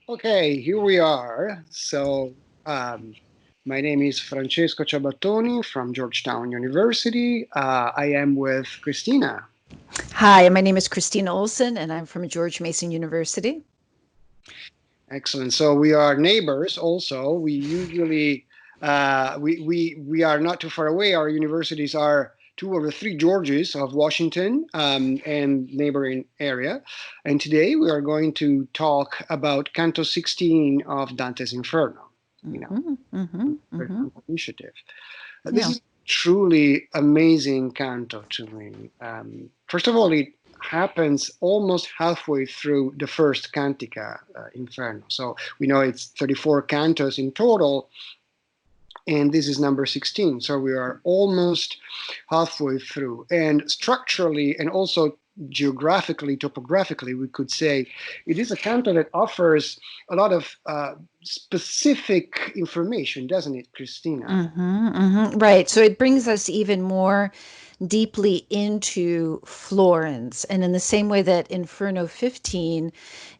Okay, here we are. My name is Francesco Ciabattoni from Georgetown University. I am with Kristina. Hi, my name is Kristina Olson, and I'm from George Mason University. Excellent. So we are neighbors. Also, we usually we are not too far away. Our universities are two of the three Georges of Washington and neighboring area. And today we are going to talk about Canto 16 of Dante's Inferno. You know, Mm-hmm, mm-hmm, mm-hmm. initiative. This Yeah. is truly amazing canto to me. First of all, it happens almost halfway through the first cantica, Inferno. So we know it's 34 cantos in total, and this is number 16. So we are almost halfway through. And structurally and also geographically, topographically, we could say it is a canto that offers a lot of specific information, doesn't it, Christina? Mm-hmm, mm-hmm. Right. So it brings us even more deeply into Florence. And in the same way that Inferno 15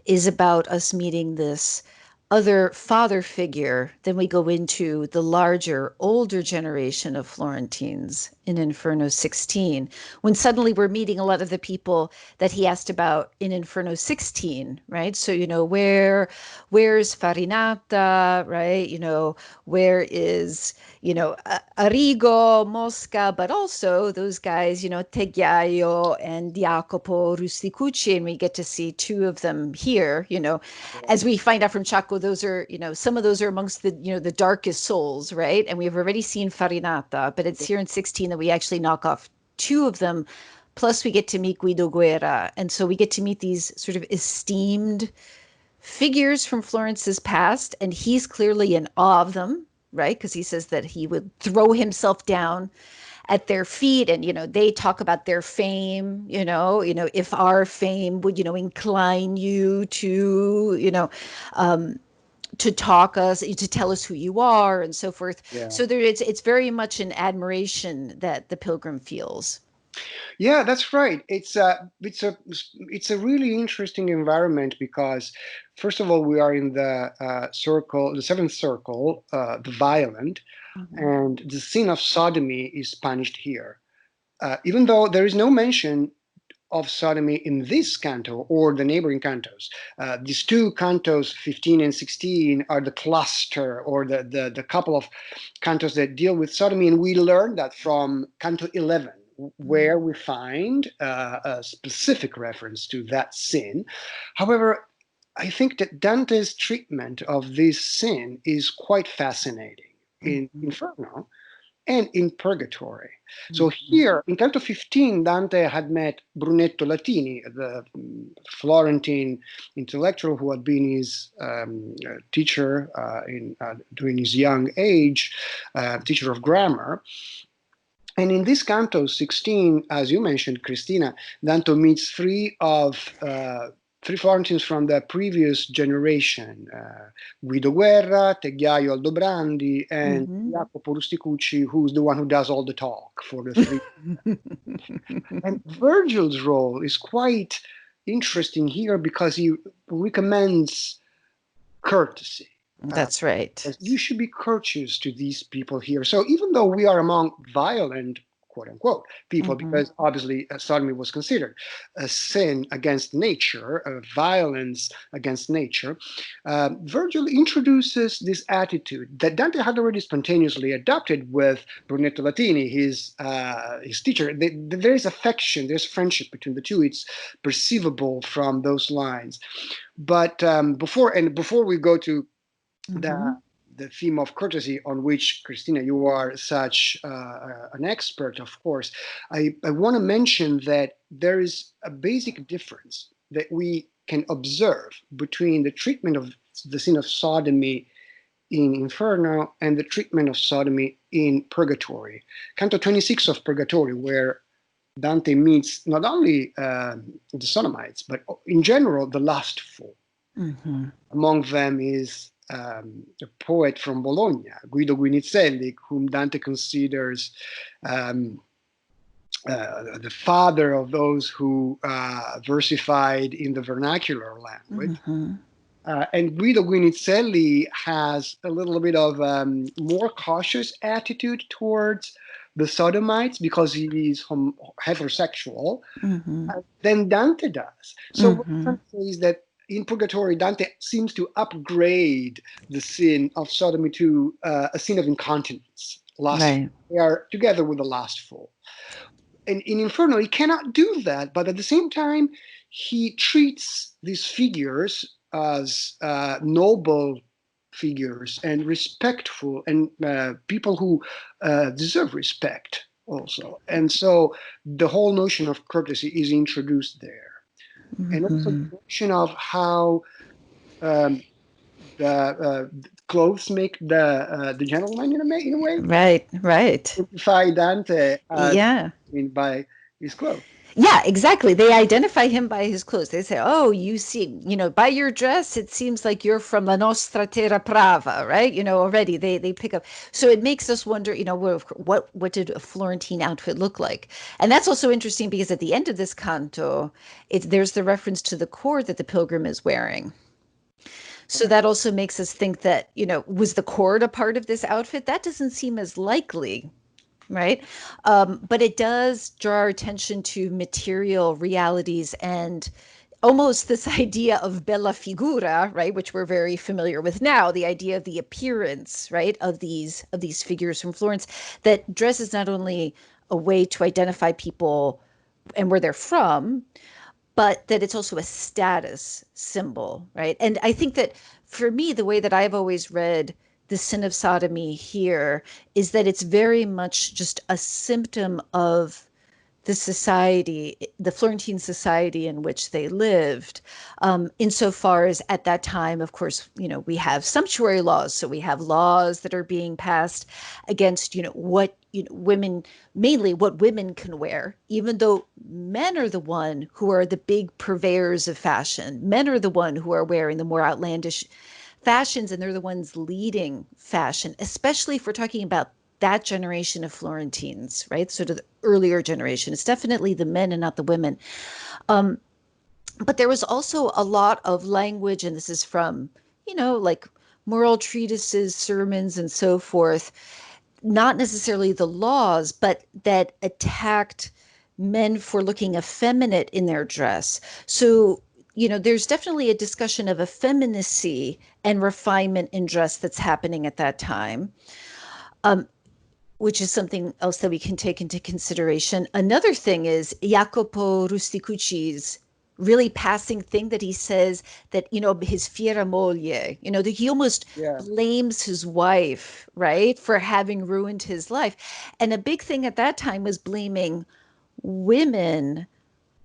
is about us meeting this other father figure, then we go into the larger, older generation of Florentines in Inferno 16, when suddenly we're meeting a lot of the people that he asked about in Inferno 16, right? So, where's Farinata, right? Where is, Arrigo, Mosca, but also those guys, Tegliaio and Jacopo Rusticucci, and we get to see two of them here, as we find out from Chaco, those are, some of those are amongst the, the darkest souls, right? And we've already seen Farinata, but it's here in 16 that we actually knock off two of them. Plus, we get to meet Guido Guerra. And so we get to meet these sort of esteemed figures from Florence's past. And he's clearly in awe of them, right? Because he says that he would throw himself down at their feet, and they talk about their fame, if our fame would incline you to talk us, to tell us who you are, and so forth. Yeah. So it's very much an admiration that the pilgrim feels. Yeah, that's right. It's a really interesting environment because, first of all, we are in the circle, the seventh circle, the violent, Mm-hmm. and the sin of sodomy is punished here. Even though there is no mention of sodomy in this canto or the neighboring cantos. These two cantos, 15 and 16, are the cluster or the couple of cantos that deal with sodomy, and we learn that from Canto 11, where we find a specific reference to that sin. However, I think that Dante's treatment of this sin is quite fascinating. In Mm-hmm. Inferno, and in Purgatory. So Mm-hmm. here in Canto 15, Dante had met Brunetto Latini, the Florentine intellectual who had been his teacher during his young age, teacher of grammar. And in this Canto 16, as you mentioned, Christina, Dante meets three Florentines from the previous generation, Guido Guerra, Tegliaio Aldobrandi, and Mm-hmm. Jacopo Rusticucci, who's the one who does all the talk for the three. And Virgil's role is quite interesting here because he recommends courtesy. Uh, That's right. you should be courteous to these people here. So even though we are among violent, quote unquote, people, Mm-hmm. because obviously sodomy was considered a sin against nature, a violence against nature, Virgil introduces this attitude that Dante had already spontaneously adopted with Brunetto Latini, his teacher. There is affection, there's friendship between the two. It's perceivable from those lines. But before we go to the Mm-hmm. the theme of courtesy, on which, Christina, you are such an expert, of course, I want to mention that there is a basic difference that we can observe between the treatment of the sin of sodomy in Inferno and the treatment of sodomy in Purgatory. Canto 26 of Purgatory, where Dante meets not only the sodomites, but in general the lustful. Mm-hmm. Among them is a poet from Bologna, Guido Guinizelli, whom Dante considers um, the father of those who versified in the vernacular language. Mm-hmm. And Guido Guinizelli has a little bit of more cautious attitude towards the sodomites because he is heterosexual Mm-hmm. than Dante does. So what I'm Mm-hmm. trying to say is that in Purgatory, Dante seems to upgrade the sin of sodomy to a sin of incontinence. Lust. Right. They are together with the lustful. And in Inferno, he cannot do that, but at the same time, he treats these figures as noble figures and respectful and people who deserve respect also. And so the whole notion of courtesy is introduced there. And also Mm-hmm. the notion of how um, the clothes make the gentleman in a way. Right. Right. Identify Dante as Yeah. by his clothes. Yeah, exactly. They identify him by his clothes. They say, "Oh, you see, by your dress, it seems like you're from La Nostra Terra Brava, right?" Already they pick up. So it makes us wonder, what did a Florentine outfit look like? And that's also interesting because at the end of this canto, there's the reference to the cord that the pilgrim is wearing. So that also makes us think that, was the cord a part of this outfit? That doesn't seem as likely, right? But it does draw our attention to material realities and almost this idea of bella figura, right, which we're very familiar with now, the idea of the appearance, right, of these figures from Florence. That dress is not only a way to identify people and where they're from, but that it's also a status symbol, right? And I think that for me, the way that I've always read the sin of sodomy here is that it's very much just a symptom of the society, the Florentine society in which they lived, insofar as at that time, of course, we have sumptuary laws. So we have laws that are being passed against, what women, mainly what women can wear, even though men are the one who are the big purveyors of fashion. Men are the one who are wearing the more outlandish fashions, and they're the ones leading fashion, especially if we're talking about that generation of Florentines, right? Sort of the earlier generation. It's definitely the men and not the women. Um, but there was also a lot of language, and this is from, like moral treatises, sermons, and so forth, not necessarily the laws, but that attacked men for looking effeminate in their dress. So, there's definitely a discussion of effeminacy and refinement in dress that's happening at that time. Um, which is something else that we can take into consideration. Another thing is Jacopo Rusticucci's really passing thing that he says that, his fiera moglie, that he almost Yeah. blames his wife, right, for having ruined his life. And a big thing at that time was blaming women,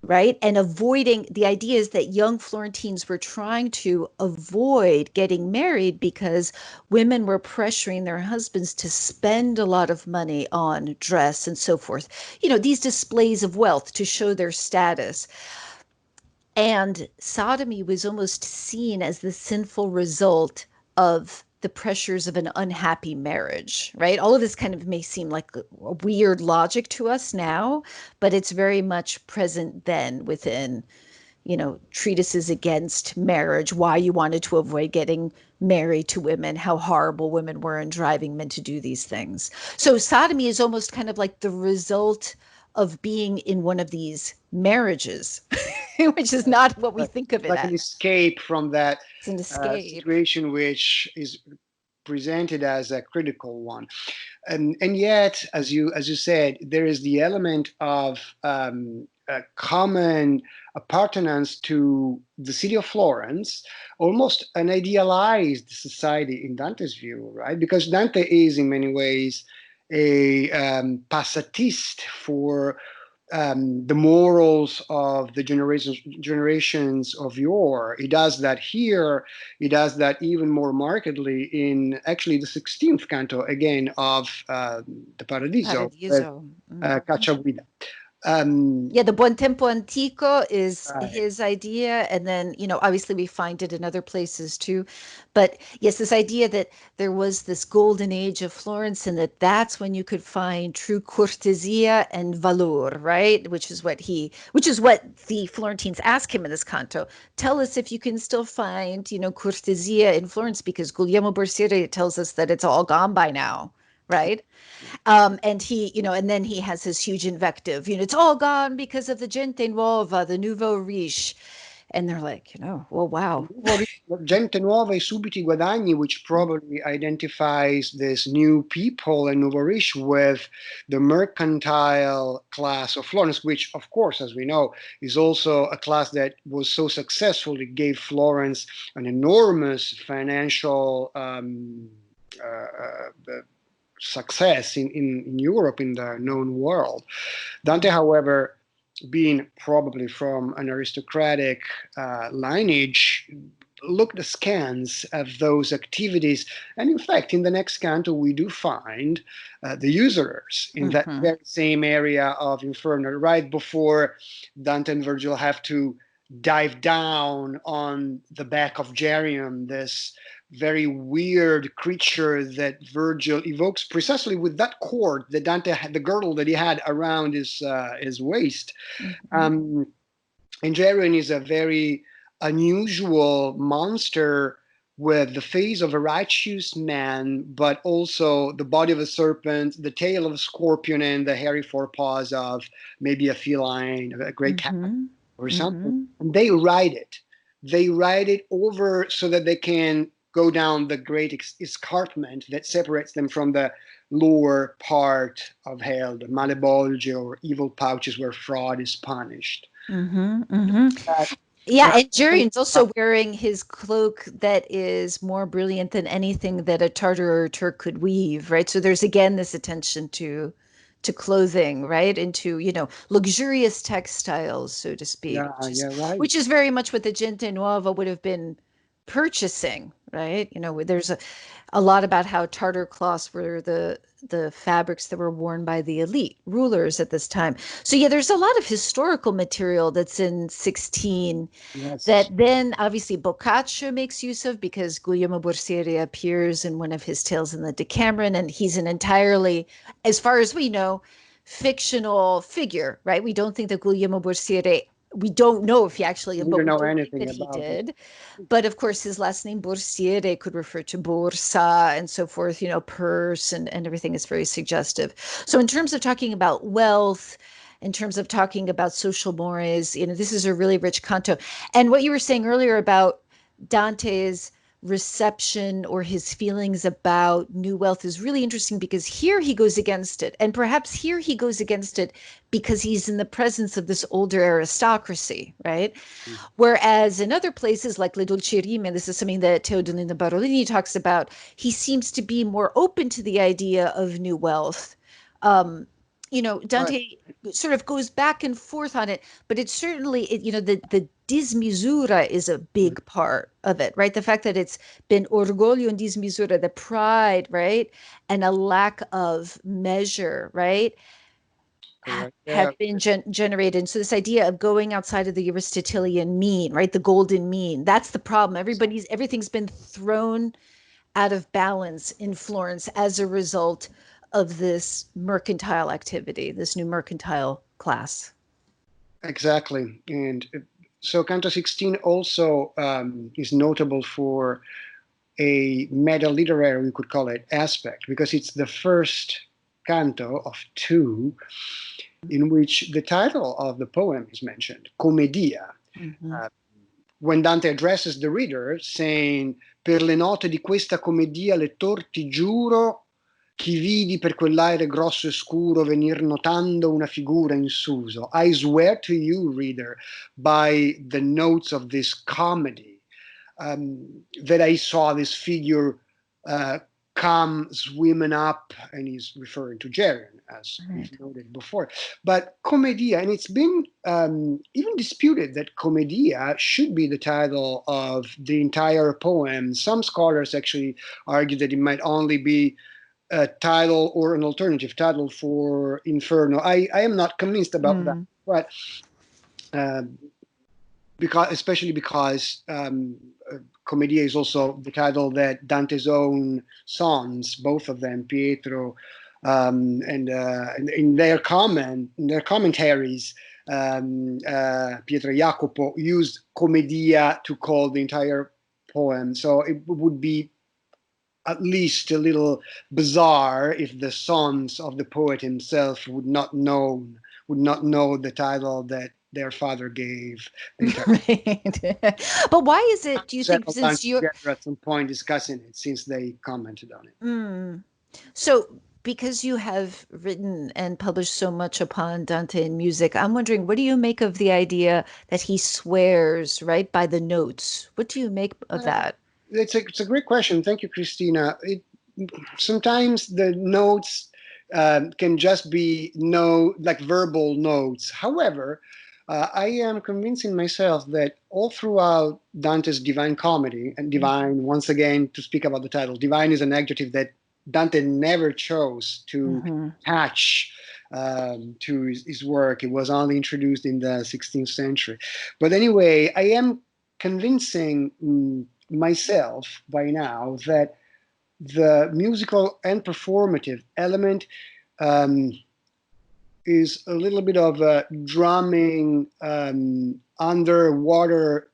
right? And avoiding the idea is that young Florentines were trying to avoid getting married because women were pressuring their husbands to spend a lot of money on dress and so forth. These displays of wealth to show their status. And sodomy was almost seen as the sinful result of the pressures of an unhappy marriage, right? All of this kind of may seem like a weird logic to us now, but it's very much present then within, treatises against marriage, why you wanted to avoid getting married to women, how horrible women were in driving men to do these things. So sodomy is almost kind of like the result of being in one of these marriages, which is not what we But think of it like an as. escape from that It's an escape. situation which is presented as a critical one. And yet, as you said, there is the element of a common appartenance to the city of Florence, almost an idealized society in Dante's view, right? Because Dante is in many ways a passatist for the morals of the generations of yore. He does that here. He does that even more markedly in actually the 16th canto again of the Paradiso with Paradiso. Mhm. Cacciaguida. Yeah, the Buon Tempo Antico is Right. his idea. And then, obviously we find it in other places too. But yes, this idea that there was this golden age of Florence and that's when you could find true cortesia and valor, right? Which is what the Florentines ask him in this canto. Tell us if you can still find, cortesia in Florence, because Guglielmo Borsiere tells us that it's all gone by now, right? And and then he has his huge invective, it's all gone because of the gente nuova, the nouveau riche. And they're like, well, wow. Gente nuova e subiti guadagni, which probably identifies this new people and nouveau riche with the mercantile class of Florence, which, of course, as we know, is also a class that was so successful it gave Florence an enormous financial success in Europe, in the known world. Dante, however, being probably from an aristocratic lineage, looked askance at those activities. And in fact, in the next canto, we do find the usurers in that Mm-hmm. very same area of Inferno, right before Dante and Virgil have to dive down on the back of Geryon, this very weird creature that Virgil evokes precisely with that cord that Dante had, the girdle that he had around his waist. Mm-hmm. Um, and Geryon is a very unusual monster with the face of a righteous man, but also the body of a serpent, the tail of a scorpion, and the hairy forepaws of maybe a feline, a great cat Mm-hmm. or something. Mm-hmm. And they ride it. They ride it over so that they can go down the great escarpment that separates them from the lower part of hell, the malebolge or evil pouches where fraud is punished. Mm-hmm. Mm-hmm. Uh, Yeah, uh, and Geryon's also wearing his cloak that is more brilliant than anything that a Tartar or Turk could weave, right? So there's again this attention to clothing, right? Into, luxurious textiles, so to speak, yeah, yeah, right. which is very much what the gente nuova would have been purchasing, right? There's a lot about how Tartar cloths were the fabrics that were worn by the elite rulers at this time. So yeah, there's a lot of historical material that's in 16 Yes, that then obviously Boccaccio makes use of, because Guglielmo Borsiere appears in one of his tales in the Decameron, and he's an entirely, as far as we know, fictional figure, right? We don't think that Guglielmo Borsiere, we don't know if he actually, we but don't we know don't think anything that he about it. did. But of course, his last name Borsiere could refer to Borsa and so forth, purse, and everything is very suggestive. So in terms of talking about wealth, in terms of talking about social mores, this is a really rich canto. And what you were saying earlier about Dante's reception or his feelings about new wealth is really interesting, because here he goes against it. And perhaps here he goes against it because he's in the presence of this older aristocracy, right? Whereas in other places like Le Dolci Rime, this is something that Teodolino Barolini talks about, he seems to be more open to the idea of new wealth. Um, Right, Dante sort of goes back and forth on it, but it's certainly, the dismisura is a big part of it, right? The fact that it's been orgoglio and dismisura, the pride, right? And a lack of measure, right? correct. Yeah, Have been generated. So this idea of going outside of the Aristotelian mean, right? The golden mean. That's the problem. Everything's been thrown out of balance in Florence as a result of this mercantile activity, this new mercantile class. exactly. And so Canto 16 also is notable for a meta literary, we could call it, aspect, because it's the first canto of two in which the title of the poem is mentioned, Commedia. Mm-hmm. Uh, when Dante addresses the reader, saying, per le note di questa commedia lettor ti giuro, chi vidi per quell'aere grosso e scuro venir notando una figura in suso. I swear to you, reader, by the notes of this comedy, that I saw this figure uh, come swimming up, and he's referring to Geryon, as we've Right. noted before. But Commedia, and it's been even disputed that Commedia should be the title of the entire poem. Some scholars actually argue that it might only be title or an alternative title for Inferno. I am not convinced about that, but especially because Commedia is also the title that Dante's own sons, both of them, Pietro, and in their commentaries, Pietro e Jacopo used Commedia to call the entire poem. So it would be at least a little bizarre if the sons of the poet himself would not know the title that their father gave the entire. Right. But why is it, do you think, Several times since you're together at some point discussing it since they commented on it. so because you have written and published so much upon Dante in music, I'm wondering, what do you make of the idea that he swears, right, by the notes? What do you make of that? It's a great question. Thank you, Kristina. Sometimes the notes can just be like verbal notes. However, I am convincing myself that all throughout Dante's Divine Comedy, and divine, once again, to speak about the title, divine is an adjective that Dante never chose to attach to his work. It was only introduced in the 16th century. But anyway, I am convincing myself by now that the musical and performative element um, is a little bit of a drumming underwater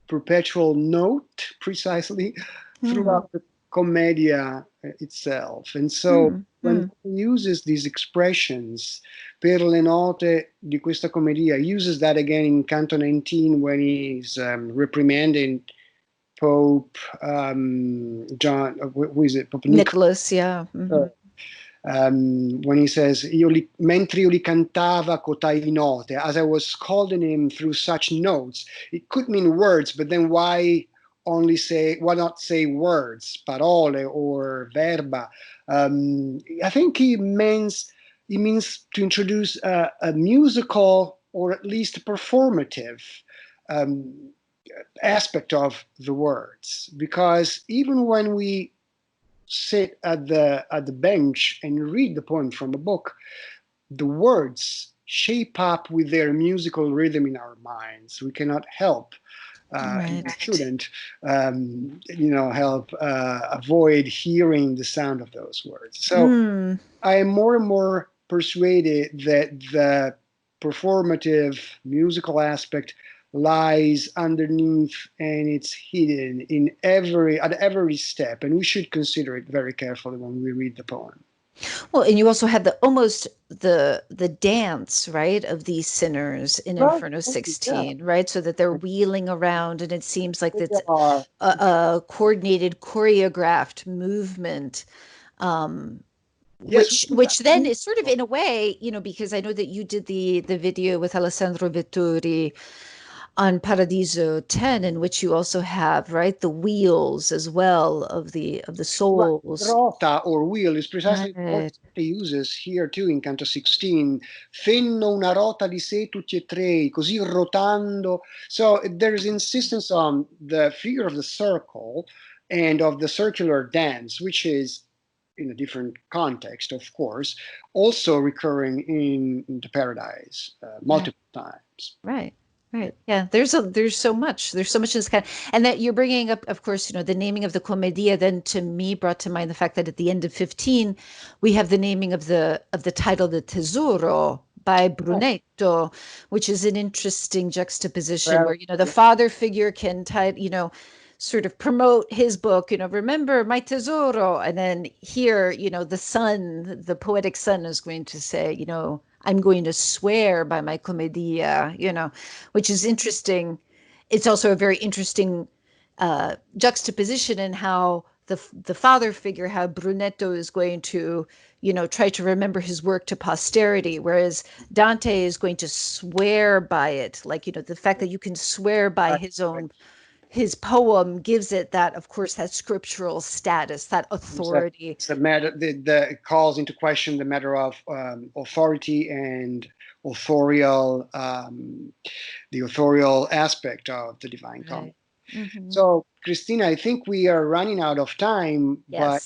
perpetual note precisely throughout the Commedia itself. And so when he uses these expressions, per le note di questa commedia, uses that again in Canto 19 when he's reprimanding Pope John, who is it? Pope Nicholas, yeah. When he says, mentre io li cantava cotai note, as I was scolding him through such notes, it could mean words, but then why not say words, parole or verba? I think he means to introduce a musical or at least performative aspect of the words, because even when we sit at the bench and read the poem from a book, the words shape up with their musical rhythm in our minds. We cannot help, and we shouldn't, help avoid hearing the sound of those words. So I am more and more persuaded that the performative musical aspect lies underneath and it's hidden at every step, and we should consider it very carefully when we read the poem. Well, and you also have the dance, right, of these sinners in Inferno 16, right? So that they're wheeling around, and it seems like that's a coordinated, choreographed movement. Which then is sort of, in a way, because I know that you did the video with Alessandro Vettori on Paradiso 10, in which you also have, right, the wheels as well of the souls. Rota or wheel is precisely what he uses here too in Canto 16. Fenno una rota di sé tutti e tre, così rotando. So there's insistence on the figure of the circle and of the circular dance, which is in a different context, of course, also recurring in the Paradise multiple times. Right. Right. Yeah. There's so much. There's so much in this kind and that you're bringing up, of course, the naming of the Commedia then to me brought to mind the fact that at the end of 15, we have the naming of the title, the Tesoro by Brunetto, which is an interesting juxtaposition where, the father figure can sort of promote his book, remember my tesoro. And then here, the son, the poetic son is going to say, I'm going to swear by my commedia, which is interesting. It's also a very interesting juxtaposition in how the father figure, how Brunetto is going to, try to remember his work to posterity, whereas Dante is going to swear by it. Like, the fact that you can swear by his poem gives it that, of course, that scriptural status, that authority. It's a matter that calls into question the matter of authority and authorial, the authorial aspect of the Divine Comedy. So, Kristina, I think we are running out of time, but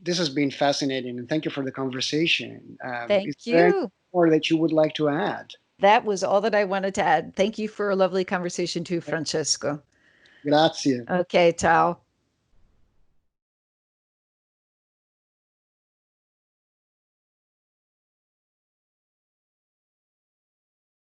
this has been fascinating, and thank you for the conversation. Thank Is there any you. more that you would like to add? That was all that I wanted to add. Thank you for a lovely conversation too, Francesco. Grazie. Okay, ciao.